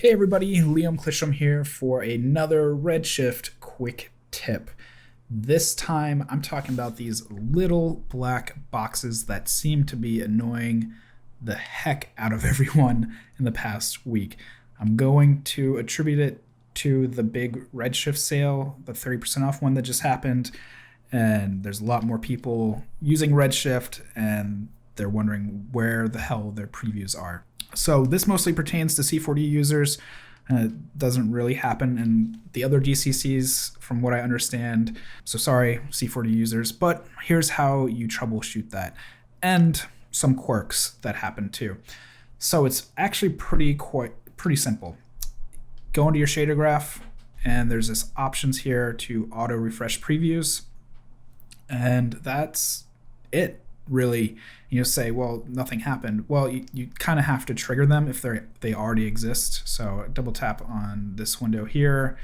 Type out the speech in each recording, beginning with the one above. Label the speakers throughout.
Speaker 1: Hey everybody, Liam Clisham here for another Redshift quick tip. This time I'm talking about these little black boxes that seem to be annoying the heck out of everyone in the past week. I'm going to attribute it to the big Redshift sale, the 30% off one that just happened, and there's a lot more people using Redshift and they're wondering where the hell their previews are. So this mostly pertains to C4D users. It doesn't really happen in the other DCCs from what I understand. So sorry, C4D users, but here's how you troubleshoot that and some quirks that happen too. So it's actually pretty simple. Go into your shader graph and there's this options here to auto refresh previews. And that's it. Really, you'll say, well, nothing happened. Well, you kind of have to trigger them if they already exist. So double tap on this window here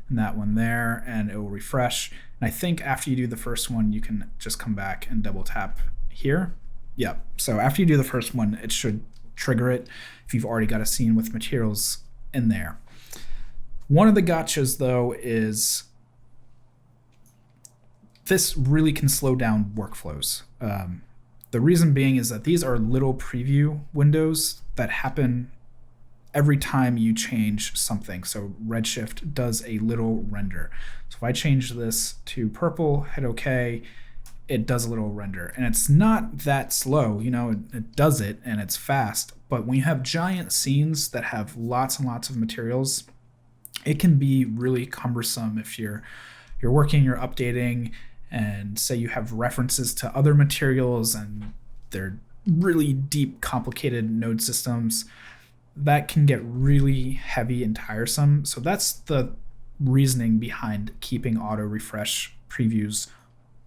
Speaker 1: and that one there, and it will refresh. And I think after you do the first one, you can just come back and double tap here. Yeah, so after you do the first one, it should trigger it if you've already got a scene with materials in there. One of the gotchas, though, is this really can slow down workflows. The reason being is that these are little preview windows that happen every time you change something. So Redshift does a little render. So if I change this to purple, hit OK, it does a little render. And it's not that slow, it does it and it's fast. But when you have giant scenes that have lots and lots of materials, it can be really cumbersome if you're working, you're updating, and say you have references to other materials and they're really deep, complicated node systems, that can get really heavy and tiresome. So that's the reasoning behind keeping auto refresh previews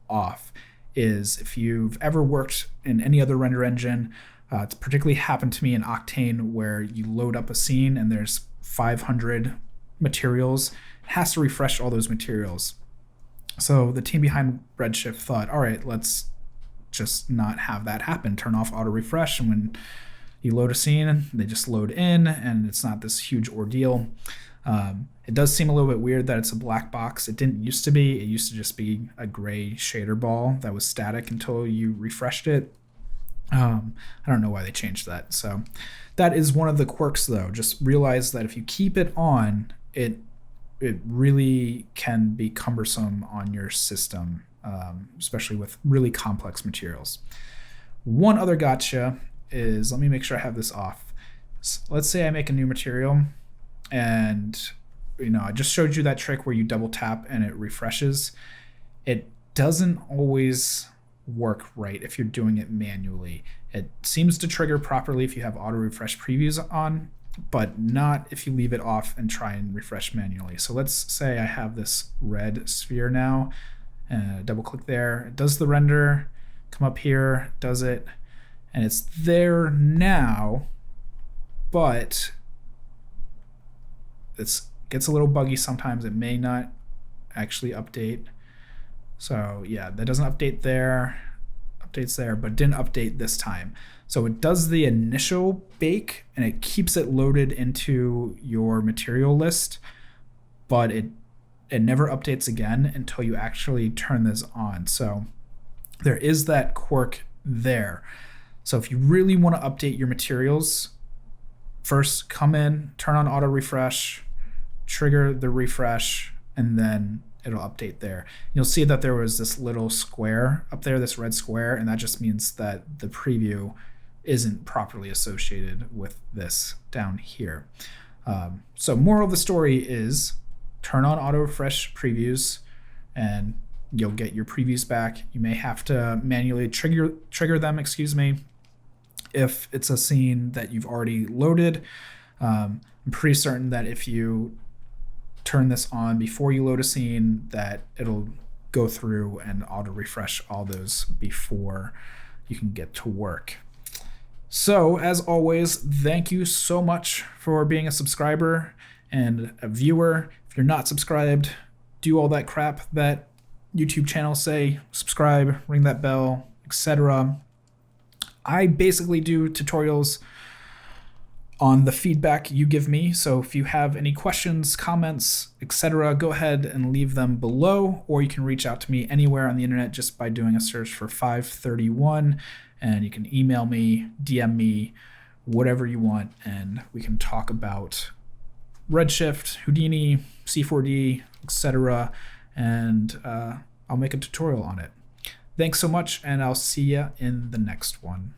Speaker 1: off. Is if you've ever worked in any other render engine, it's particularly happened to me in Octane where you load up a scene and there's 500 materials, it has to refresh all those materials. So the team behind Redshift thought, all right, let's just not have that happen. Turn off auto refresh, and when you load a scene, they just load in, and it's not this huge ordeal. It does seem a little bit weird that it's a black box. It didn't used to be. It used to just be a gray shader ball that was static until you refreshed it. I don't know why they changed that. So that is one of the quirks, though. Just realize that if you keep it on, it really can be cumbersome on your system, especially with really complex materials. One other gotcha is, let me make sure I have this off. So let's say I make a new material and I just showed you that trick where you double tap and it refreshes. It doesn't always work right if you're doing it manually. It seems to trigger properly if you have auto refresh previews on, but not if you leave it off and try and refresh manually. So let's say I have this red sphere now, double click there, it does the render, come up here, does it, and it's there now, but it gets a little buggy sometimes. It may not actually update. So yeah, that doesn't update there, updates there, but didn't update this time. So it does the initial bake and it keeps it loaded into your material list, but it never updates again until you actually turn this on. So there is that quirk there. So if you really want to update your materials, first come in, turn on auto refresh, trigger the refresh, and then it'll update there. You'll see that there was this little square up there, this red square, and that just means that the preview isn't properly associated with this down here. So moral of the story is turn on auto refresh previews and you'll get your previews back. You may have to manually trigger them, if it's a scene that you've already loaded. I'm pretty certain that if you turn this on before you load a scene, that it'll go through and auto refresh all those before you can get to work. So as always, thank you so much for being a subscriber and a viewer. If you're not subscribed, do all that crap that YouTube channels say, subscribe, ring that bell, etc. I basically do tutorials on the feedback you give me. So if you have any questions, comments, etc., go ahead and leave them below, or you can reach out to me anywhere on the internet just by doing a search for 531, and you can email me, DM me, whatever you want, and we can talk about Redshift, Houdini, C4D, etc., and I'll make a tutorial on it. Thanks so much, and I'll see you in the next one.